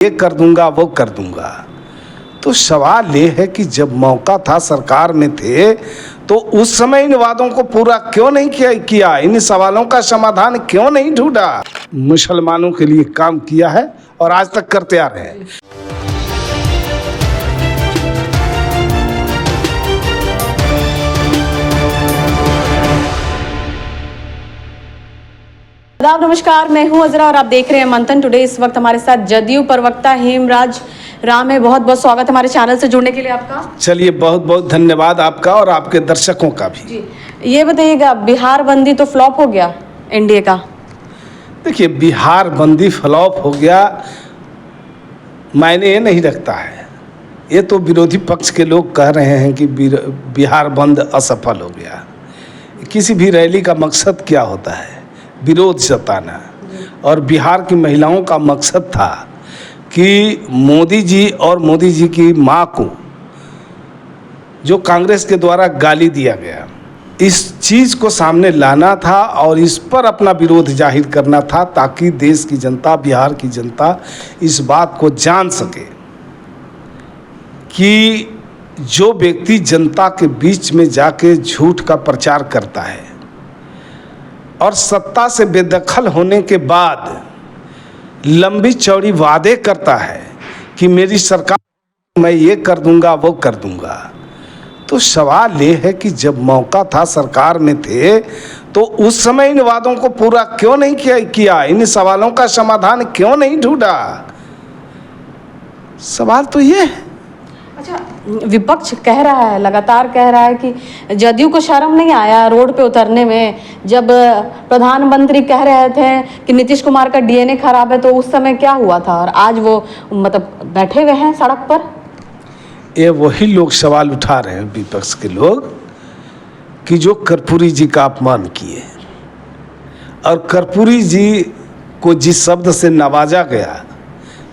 ये कर दूंगा वो कर दूंगा। तो सवाल ये है कि जब मौका था, सरकार में थे, तो उस समय इन वादों को पूरा क्यों नहीं किया? इन सवालों का समाधान क्यों नहीं ढूंढा? मुसलमानों के लिए काम किया है और आज तक करते आ रहे हैं। नमस्कार, मैं हूं अजरा और आप देख रहे हैं मंथन टुडे। इस वक्त हमारे साथ जदयू प्रवक्ता हेमराज राम है। बहुत बहुत स्वागत हमारे चैनल से जुड़ने के लिए आपका। चलिए, बहुत बहुत धन्यवाद आपका और आपके दर्शकों का भी। जी, ये बताइएगा, बिहार बंदी तो फ्लॉप हो गया एनडीए का। देखिए, बिहार बंदी फ्लॉप हो गया मायने ये नहीं रखता है। ये तो विरोधी पक्ष के लोग कह रहे हैं कि बिहार बंद असफल हो गया। किसी भी रैली का मकसद क्या होता है? विरोध जताना। और बिहार की महिलाओं का मकसद था कि मोदी जी और मोदी जी की मां को जो कांग्रेस के द्वारा गाली दिया गया, इस चीज़ को सामने लाना था और इस पर अपना विरोध जाहिर करना था, ताकि देश की जनता, बिहार की जनता इस बात को जान सके कि जो व्यक्ति जनता के बीच में जाके झूठ का प्रचार करता है और सत्ता से बेदखल होने के बाद लंबी चौड़ी वादे करता है कि मेरी सरकार, मैं ये कर दूंगा वो कर दूंगा। तो सवाल ये है कि जब मौका था, सरकार में थे, तो उस समय इन वादों को पूरा क्यों नहीं किया? इन सवालों का समाधान क्यों नहीं ढूंढा? सवाल तो ये है। अच्छा, विपक्ष कह रहा है, लगातार कह रहा है कि जदयू को शर्म नहीं आया रोड पे उतरने में। जब प्रधानमंत्री कह रहे थे कि नीतीश कुमार का डीएनए खराब है, तो उस समय क्या हुआ था? और आज वो मतलब बैठे हुए हैं सड़क पर। ये वही लोग सवाल उठा रहे हैं, विपक्ष के लोग, कि जो कर्पूरी जी का अपमान किए और कर्पूरी जी को जिस शब्द से नवाजा गया,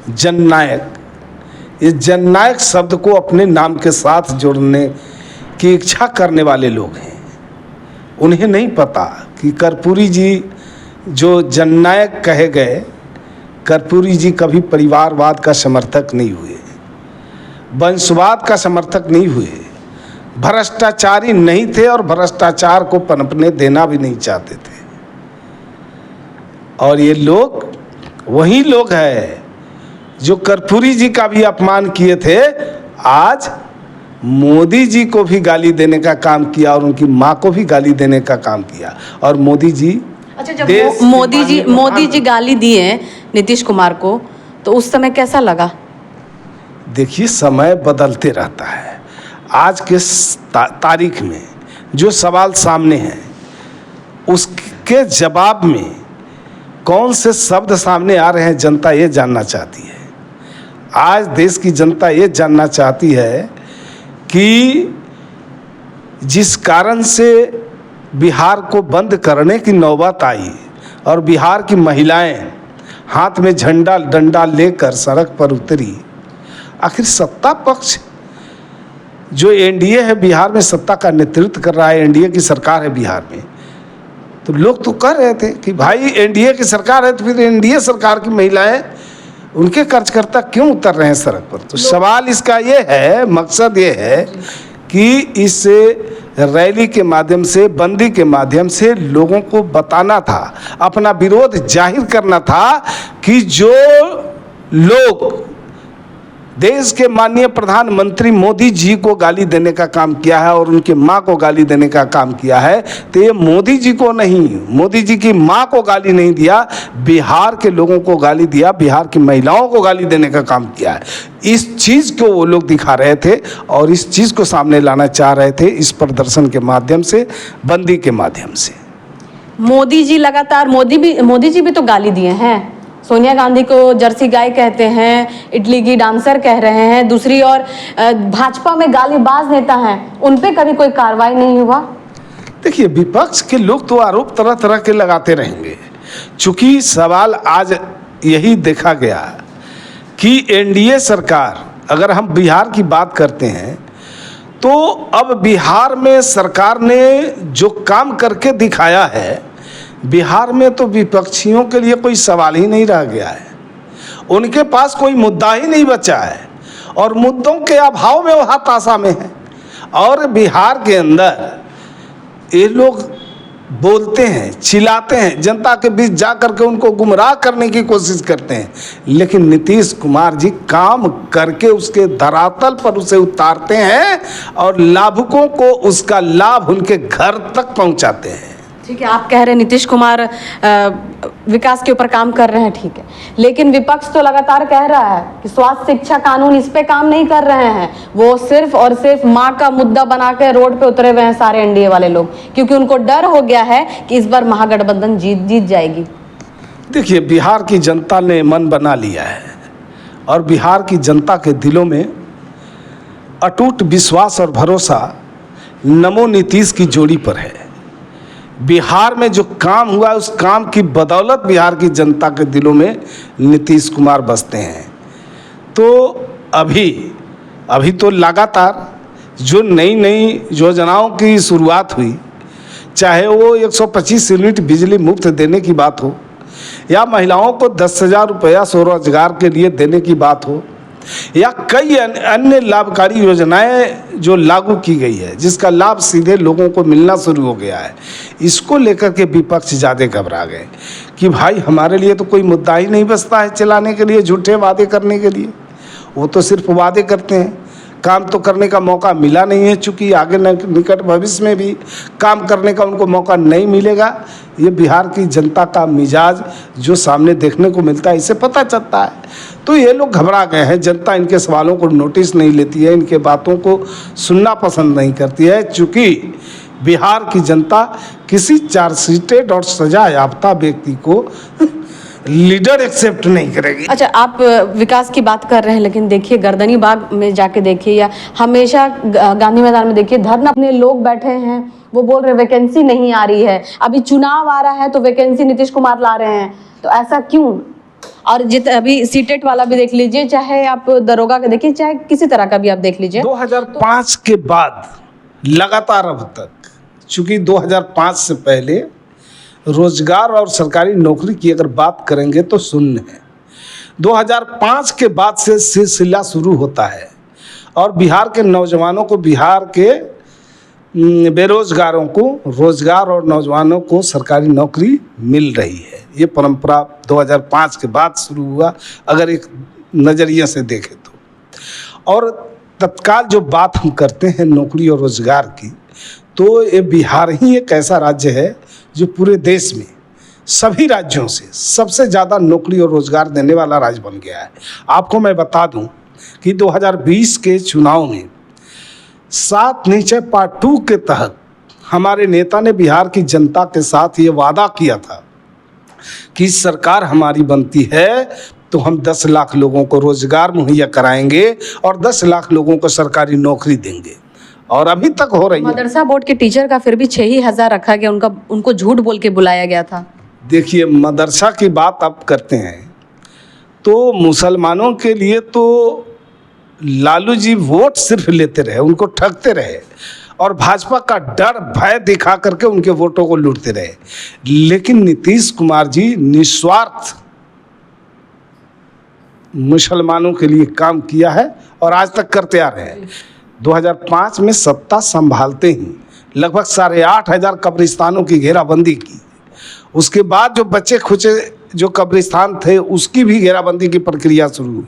जननायक, इस जननायक शब्द को अपने नाम के साथ जोड़ने की इच्छा करने वाले लोग हैं। उन्हें नहीं पता कि कर्पूरी जी जो जननायक कहे गए, कर्पूरी जी कभी परिवारवाद का समर्थक नहीं हुए, वंशवाद का समर्थक नहीं हुए, भ्रष्टाचारी नहीं थे और भ्रष्टाचार को पनपने देना भी नहीं चाहते थे। और ये लोग वही लोग हैं जो कर्पूरी जी का भी अपमान किए थे, आज मोदी जी को भी गाली देने का काम किया और उनकी मां को भी गाली देने का काम किया। और मोदी जी, अच्छा, जब मोदी जी गाली दिए नीतीश कुमार को, तो उस समय कैसा लगा? देखिए, समय बदलते रहता है। आज के तारीख में जो सवाल सामने हैं, उसके जवाब में कौन से शब्द सामने आ रहे हैं, जनता ये जानना चाहती है। आज देश की जनता ये जानना चाहती है कि जिस कारण से बिहार को बंद करने की नौबत आई और बिहार की महिलाएं हाथ में झंडा डंडा लेकर सड़क पर उतरी, आखिर सत्ता पक्ष जो एनडीए है, बिहार में सत्ता का नेतृत्व कर रहा है, एनडीए की सरकार है बिहार में, तो लोग तो कह रहे थे कि भाई एनडीए की सरकार है, तो फिर एनडीए सरकार की महिलाएं, उनके कार्यकर्ता क्यों उतर रहे हैं सड़क पर? तो सवाल इसका ये है, मकसद ये है कि इस रैली के माध्यम से, बंदी के माध्यम से लोगों को बताना था, अपना विरोध जाहिर करना था कि जो लोग देश के माननीय प्रधानमंत्री मोदी जी को गाली देने का काम किया है और उनकी मां को गाली देने का काम किया है, तो ये मोदी जी को नहीं, मोदी जी की मां को गाली नहीं दिया, बिहार के लोगों को गाली दिया, बिहार की महिलाओं को गाली देने का काम किया है। इस चीज़ को वो लोग दिखा रहे थे और इस चीज़ को सामने लाना चाह रहे थे, इस प्रदर्शन के माध्यम से, बंदी के माध्यम से। मोदी जी लगातार, मोदी जी भी तो गाली दिए हैं। सोनिया गांधी को जर्सी गाय कहते हैं, इडली की डांसर कह रहे हैं। दूसरी ओर भाजपा में गालीबाज नेता हैं, उन पे कभी कोई कार्रवाई नहीं हुआ। देखिए, विपक्ष के लोग तो आरोप तरह तरह के लगाते रहेंगे। चूंकि सवाल आज यही देखा गया कि एनडीए सरकार, अगर हम बिहार की बात करते हैं, तो अब बिहार में सरकार ने जो काम करके दिखाया है, बिहार में तो विपक्षियों के लिए कोई सवाल ही नहीं रह गया है। उनके पास कोई मुद्दा ही नहीं बचा है और मुद्दों के अभाव में वो हताशा में है। और बिहार के अंदर ये लोग बोलते हैं, चिल्लाते हैं, जनता के बीच जा करके उनको गुमराह करने की कोशिश करते हैं, लेकिन नीतीश कुमार जी काम करके उसके धरातल पर उसे उतारते हैं और लाभुकों को उसका लाभ उनके घर तक पहुंचाते हैं। ठीक है, आप कह रहे हैं नीतीश कुमार विकास के ऊपर काम कर रहे हैं, ठीक है, लेकिन विपक्ष तो लगातार कह रहा है कि स्वास्थ्य शिक्षा कानून इस पे काम नहीं कर रहे हैं। वो सिर्फ और सिर्फ माँ का मुद्दा बना के रोड पे उतरे हुए हैं सारे एनडीए वाले लोग, क्योंकि उनको डर हो गया है कि इस बार महागठबंधन जीत जाएगी। देखिए, बिहार की जनता ने मन बना लिया है और बिहार की जनता के दिलों में अटूट विश्वास और भरोसा नमो नीतीश की जोड़ी पर है। बिहार में जो काम हुआ है उस काम की बदौलत बिहार की जनता के दिलों में नीतीश कुमार बसते हैं। तो अभी तो लगातार जो नई योजनाओं की शुरुआत हुई, चाहे वो 125 यूनिट बिजली मुफ्त देने की बात हो या महिलाओं को 10,000 रुपया स्वरोजगार के लिए देने की बात हो या कई अन्य लाभकारी योजनाएं जो लागू की गई है, जिसका लाभ सीधे लोगों को मिलना शुरू हो गया है, इसको लेकर के विपक्ष ज़्यादा घबरा गए कि भाई हमारे लिए तो कोई मुद्दा ही नहीं बचता है चलाने के लिए, झूठे वादे करने के लिए। वो तो सिर्फ वादे करते हैं, काम तो करने का मौका मिला नहीं है, चूँकि आगे निकट भविष्य में भी काम करने का उनको मौका नहीं मिलेगा। ये बिहार की जनता का मिजाज जो सामने देखने को मिलता है, इससे पता चलता है। तो ये लोग घबरा गए हैं, जनता इनके सवालों को नोटिस नहीं लेती है, इनके बातों को सुनना पसंद नहीं करती है, चूँकि बिहार की जनता किसी चार्जशीटेड और सजा याफ्ता व्यक्ति को लीडर एक्सेप्ट नहीं करेगी। अच्छा, आप विकास की बात कर रहे हैं, लेकिन देखिए गर्दनी बाग में जाके देखिए या हमेशा गांधी मैदान में देखिए, धरना अपने लोग बैठे हैं, वो बोल रहे वैकेंसी नहीं आ रही है, अभी चुनाव आ रहा है तो वैकेंसी नीतीश कुमार ला रहे हैं, तो ऐसा क्यों? और अभी सीटेट वाला भी देख लीजिए, चाहे आप दरोगा का देखिए, चाहे किसी तरह का भी आप देख लीजिए। 2005 के बाद लगातार अब तक, चूंकि 2005 से पहले रोजगार और सरकारी नौकरी की अगर बात करेंगे तो शून्य है। 2005 के बाद से सिलसिला शुरू होता है और बिहार के नौजवानों को, बिहार के बेरोजगारों को रोजगार और नौजवानों को सरकारी नौकरी मिल रही है। ये परंपरा 2005 के बाद शुरू हुआ, अगर एक नज़रिए से देखें तो। और तत्काल जो बात हम करते हैं नौकरी और रोजगार की, तो ये बिहार ही एक ऐसा राज्य है जो पूरे देश में सभी राज्यों से सबसे ज़्यादा नौकरी और रोजगार देने वाला राज्य बन गया है। आपको मैं बता दूं कि 2020 के चुनाव में 7 निश्चय पार्ट 2 के तहत हमारे नेता ने बिहार की जनता के साथ ये वादा किया था कि सरकार हमारी बनती है तो हम 10 लाख लोगों को रोजगार मुहैया कराएंगे और 10 लाख लोगों को सरकारी नौकरी देंगे, और अभी तक हो रही है। मदरसा बोर्ड के टीचर का फिर भी 6,000 रखा गया, उनको झूठ बोल के बुलाया गया था। देखिए, मदरसा की बात आप करते हैं तो मुसलमानों के लिए तो लालू जी वोट सिर्फ लेते रहे, उनको ठगते रहे और भाजपा का डर भय दिखा करके उनके वोटों को लूटते रहे। लेकिन नीतीश कुमार जी निस्वार्थ मुसलमानों के लिए काम किया है और आज तक करते आ रहे हैं। 2005 में सत्ता संभालते ही लगभग 8,500 कब्रिस्तानों की घेराबंदी की। उसके बाद जो बचे खुचे जो कब्रिस्तान थे उसकी भी घेराबंदी की प्रक्रिया शुरू हुई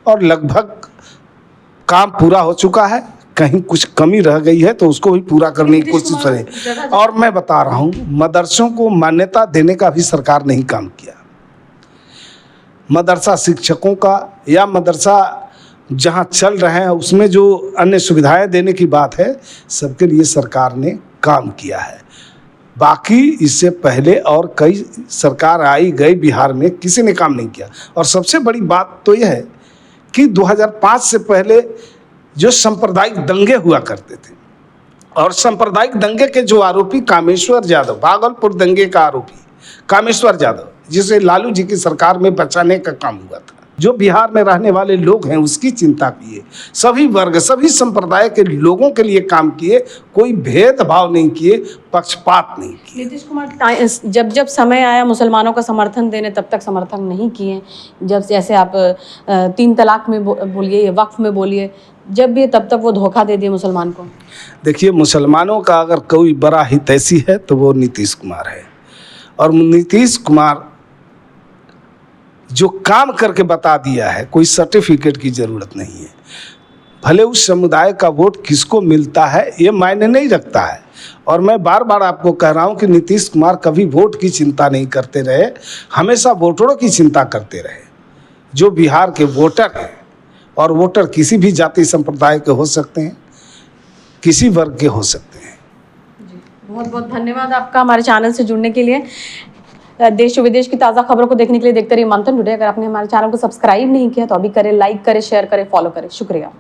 और लगभग काम पूरा हो चुका है। कहीं कुछ कमी रह गई है तो उसको भी पूरा करने की कोशिश करें। और मैं बता रहा हूँ, मदरसों को मान्यता देने का भी सरकार ने ही काम किया। मदरसा शिक्षकों का या मदरसा जहाँ चल रहे हैं उसमें जो अन्य सुविधाएं देने की बात है, सबके लिए सरकार ने काम किया है। बाकी इससे पहले और कई सरकार आई गई बिहार में, किसी ने काम नहीं किया। और सबसे बड़ी बात तो यह है कि 2005 से पहले जो सांप्रदायिक दंगे हुआ करते थे और सांप्रदायिक दंगे के जो आरोपी कामेश्वर यादव, भागलपुर दंगे का आरोपी कामेश्वर यादव, जिसे लालू जी की सरकार में बचाने का काम हुआ था, जो बिहार में रहने वाले लोग हैं उसकी चिंता किए, सभी वर्ग सभी संप्रदाय के लोगों के लिए काम किए, कोई भेदभाव नहीं किए, पक्षपात नहीं किए। नीतीश कुमार जब जब समय आया मुसलमानों का समर्थन देने तब तक समर्थन नहीं किए। जब जैसे आप 3 तलाक में बोलिए, वक्फ में बोलिए, जब भी तब तक वो धोखा दे दिए मुसलमान को। देखिए, मुसलमानों का अगर कोई बड़ा हितैषी है तो वो नीतीश कुमार है। और नीतीश कुमार जो काम करके बता दिया है, कोई सर्टिफिकेट की ज़रूरत नहीं है। भले उस समुदाय का वोट किसको मिलता है ये मायने नहीं रखता है। और मैं बार बार आपको कह रहा हूँ कि नीतीश कुमार कभी वोट की चिंता नहीं करते रहे, हमेशा वोटरों की चिंता करते रहे। जो बिहार के वोटर हैं, और वोटर किसी भी जाति संप्रदाय के हो सकते हैं, किसी वर्ग के हो सकते हैं। बहुत बहुत धन्यवाद आपका हमारे चैनल से जुड़ने के लिए। देश और विदेश की ताज़ा खबरों को देखने के लिए देखते रहिए मंथन टुडे। अगर आपने हमारे चैनल को सब्सक्राइब नहीं किया तो अभी करें, लाइक करें, शेयर करें, फॉलो करें। शुक्रिया।